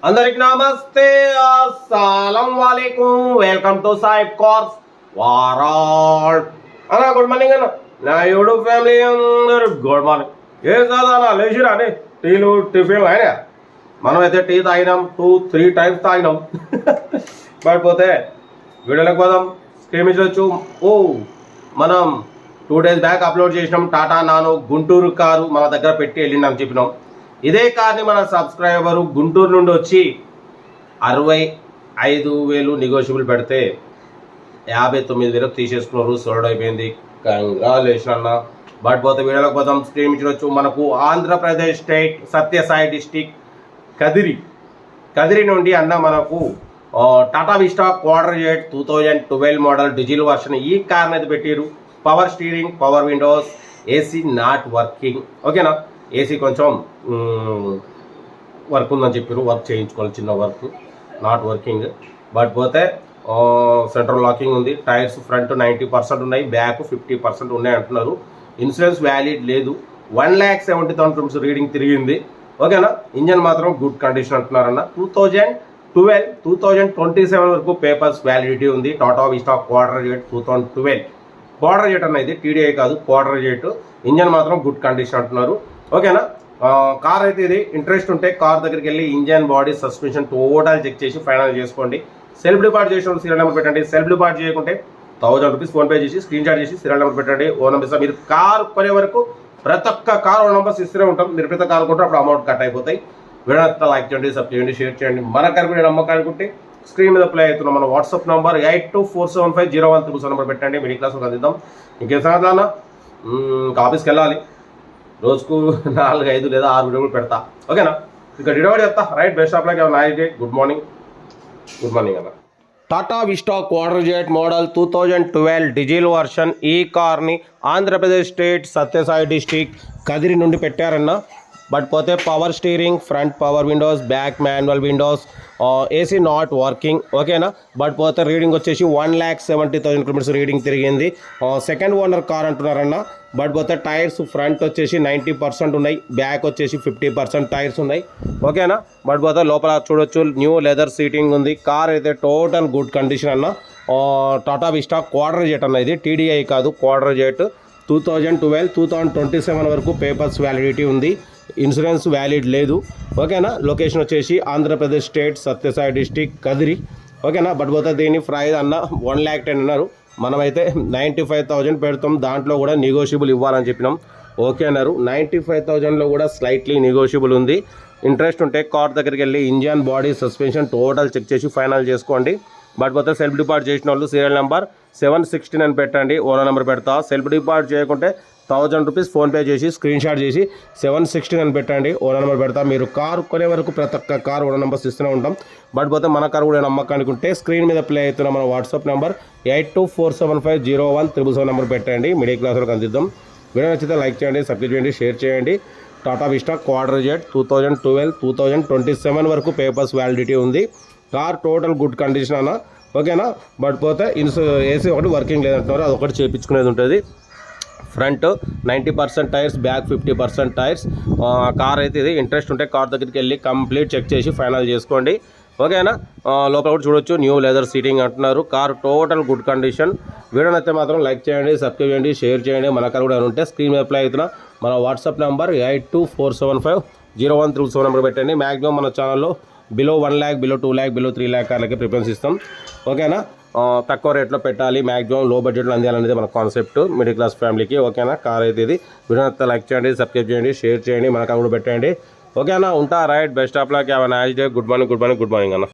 అందరికి నమస్తే, అస్సలం వాలేకుం. Welcome to Saib cars world. అన్నా గుడ్ మార్నింగ్ అన్న. నా యూట్యూబ్ ఫ్యామిలీ అందరు గుడ్ మార్నింగ్. ఏ చదవనా లేచిరా అని టీలు టిఫిన్లు అయినా. మనం అయితే టీ తాగినాం, 2-3 టైమ్స్ తాగినాం. పడిపోతే వీడియోలోకి పోదాం. స్క్రీన్ మీద వచ్చు. మనం 2 days బ్యాక్ అప్లోడ్ చేసినాం. టాటా నానో గుంటూరు కారు మన దగ్గర పెట్టి వెళ్ళిందని చెప్పినాం. ఇదే కార్ని మన సబ్స్క్రైబరు గుంటూరు నుండి వచ్చి 65,000 నెగోషియబుల్ పెడితే 59,000 తీసేసుకున్నారు. సోల్డ్ అయిపోయింది. కంగ్రాచులేషన్ అన్న. బట్ పోతే వీడియోలోకి పోతాం. స్క్రీన్ ఇచ్చవచ్చు. మనకు ఆంధ్రప్రదేశ్ స్టేట్ సత్యసాయి డిస్టిక్ కదిరి నుండి అన్న మనకు Tata vista quarter jet 2012 model diesel version ఈ కార్ని అయితే పెట్టారు. Power steering, power Windows, AC not working. ఓకేనా, ఏసీ కొంచెం వర్క్ ఉందని చెప్పారు. వర్క్ చేయించుకోవాలి, చిన్న వర్క్, నాట్ వర్కింగ్. బట్ పోతే సెంట్రల్ లాకింగ్ ఉంది. టైర్స్ ఫ్రంట్ 90% ఉన్నాయి, బ్యాక్ 50% ఉన్నాయి అంటున్నారు. ఇన్సూరెన్స్ వ్యాలిడ్ లేదు. 1,70,000 రూపీస్ రీడింగ్ తిరిగింది. ఓకేనా, ఇంజన్ మాత్రం గుడ్ కండిషన్ అంటున్నారన్న. 2027 వరకు పేపర్స్ వ్యాలిడిటీ ఉంది. Tata vista quarter jet 2012 quarter jet అనేది టీడీఐ కాదు, క్వార్టర్ జెట్. ఇంజన్ మాత్రం గుడ్ కండిషన్ అంటున్నారు. ఓకేనా, కార్ అయితే ఇది ఇంట్రెస్ట్ ఉంటే కార్ దగ్గరికి వెళ్ళి engine, body, suspension total check చేసి ఫైనల్ చేసుకోండి. సెల్ఫ్ డిపార్ట్ చేసిన సీరియల్ నెంబర్ పెట్టండి. సెల్ఫ్ డిపార్ట్ చేయకుంటే 1,000 రూపీస్ ఫోన్పే చేసి స్క్రీన్ షాట్ చేసి సీరియల్ నెంబర్ పెట్టండి. ఓ నెంబర్ ఇస్తాం. మీరు కార్ కొనే వరకు ప్రతి ఒక్క కార్ ఓ నెంబర్స్ ఇస్తూనే ఉంటాం. మీరు ప్రతి కార్ కొంటే అప్పుడు అమౌంట్ కట్ అయిపోతాయి. వీడియో లైక్ చేయండి, సబ్ చేయండి, షేర్ చేయండి. మన కార్ కూడా నమ్మకానుకుంటే స్క్రీన్ మీద ప్లే అవుతున్నాం. మన వాట్సాప్ నెంబర్ 82475013 నెంబర్ పెట్టండి. మిడిల్ క్లాస్ అందిద్దాం. ఇంకేం సంగతి అన్న, ఆఫీస్కి వెళ్ళాలి. రోజుకు 4-5 లేదా 6 వీడియోలు పెడతా. ఓకేనా, ఇంకా డిడవర్ చేస్తా. Right, best of luck. Nice day. Good morning అన్న. Tata vista quarter jet model 2012 diesel version ఈ కార్ని ఆంధ్రప్రదేశ్ స్టేట్ సత్యసాయి డిస్టిక్ కదిరి నుండి పెట్టారన్న. బట్ పోతే power steering, front power windows, back manual windows, AC not working. ఓకేనా, బట్ పోతే రీడింగ్ వచ్చేసి 1,70,000 కిలోమీటర్స్ రీడింగ్ తిరిగింది. సెకండ్ ఓనర్ కార్ అంటున్నారన్న. బట్ పోతే టైర్స్ ఫ్రంట్ వచ్చేసి 90% ఉన్నాయి, బ్యాక్ వచ్చేసి 50% టైర్స్ ఉన్నాయి. ఓకేనా, బట్ పోతే లోపల చూడొచ్చు న్యూ లెదర్ సీటింగ్ ఉంది. కార్ అయితే టోటల్ గుడ్ కండిషన్ అన్న. టాటా విస్టా క్వార్టర్ జెట్ అన్న. ఇది టీడీఐ కాదు, క్వార్టర్ జెట్. 2027 వరకు పేపర్స్ వ్యాలిడిటీ ఉంది. ఇన్సూరెన్స్ వ్యాలిడ్ లేదు. ఓకేనా, లొకేషన్ వచ్చేసి ఆంధ్రప్రదేశ్ స్టేట్ సత్యసాయి డిస్టిక్ కదిరి. ఓకేనా, బట్ పోతే దీని ప్రైస్ అన్న 1,10,000 అన్నారు. మనమైతే 95,000 పెడతాం. దాంట్లో కూడా నెగోషియబుల్ ఇవ్వాలని చెప్పినాం. ఓకే అన్నారు. 95,000లో కూడా స్లైట్లీ నెగోషియబుల్ ఉంది. ఇంట్రెస్ట్ ఉంటే కార్ దగ్గరికి వెళ్ళి engine, body, suspension total check చేసి ఫైనల్ చేసుకోండి. బట్ పోతే సెల్ఫ్ డిపార్ట్ చేసిన వాళ్ళు సీరియల్ నెంబర్ 716 అని పెట్టండి. ఓనర్ నెంబర్ పెడతా. సెల్ఫ్ డిపార్ట్ చేయకుంటే 1,000 రూపీస్ ఫోన్పే చేసి స్క్రీన్ షాట్ చేసి 716 అని పెట్టండి. ఓనర్ నెంబర్ పెడతా. మీరు కారు కొనే వరకు ప్రతి ఒక్క కార్ ఓనర్ నెంబర్స్ ఇస్తూనే ఉంటాం. బట్ పోతే మన కారు కూడా నమ్మకానికి ఉంటే స్క్రీన్ మీద ప్లే అవుతున్న మన వాట్సాప్ నెంబర్ 8247501377 నెంబర్ పెట్టండి. మిడిల్ క్లాస్లో అందిద్దాం. వీడియో నచ్చితే లైక్ చేయండి, సబ్స్క్రైబ్ చేయండి, షేర్ చేయండి. టాటా విస్టా క్వార్టర్ జెట్ 2027 వరకు పేపర్స్ వ్యాలిడిటీ ఉంది. కార్ టోటల్ గుడ్ కండిషన్ అన్న. ఓకేనా, బట్ పోతే ఏసీ ఒకటి వర్కింగ్ లేదంటున్నారు. అదొకటి చేయించుకునేది ఉంటుంది. Front 90% tyres, back 50% tyres. Car అయితే ఇది ఇంట్రెస్ట్ ఉంటే కార్ దగ్గరికి వెళ్ళి కంప్లీట్ చెక్ చేసి ఫైనల్ చేసుకోండి. ఓకేనా, లోపల కూడా చూడొచ్చు న్యూ లెదర్ సీటింగ్ అంటున్నారు. Car total good condition. వీడియోని అయితే మాత్రం లైక్ చేయండి, సబ్స్క్రైబ్ చేయండి, షేర్ చేయండి. మన కార్ కూడా ఉంటే స్క్రీన్ మీద అప్లై అవుతున్నా మన వాట్సాప్ నెంబర్ 8247501377 నెంబర్ పెట్టండి. మ్యాక్సిమం మన ఛానల్లో below 1 lakh, below 2 lakh, below 3 lakh కార్లకి ప్రిఫరెన్స్ ఇస్తాం. ఓకేనా, తక్కువ రేట్లో పెట్టాలి, మ్యాక్సిమం లో బడ్జెట్లో అందియాలనేది మన కాన్సెప్ట్ మిడిల్ క్లాస్ ఫ్యామిలీకి. ఓకేనా, కార్ అయితే ఇది. వీడియో లైక్ చేయండి, సబ్స్క్రైబ్ చేయండి, షేర్ చేయండి, మన కార్ కూడా పెట్టండి. ఓకేనా, ఉంటా. Right, best of luck. Have a nice day. Good morning అన్న.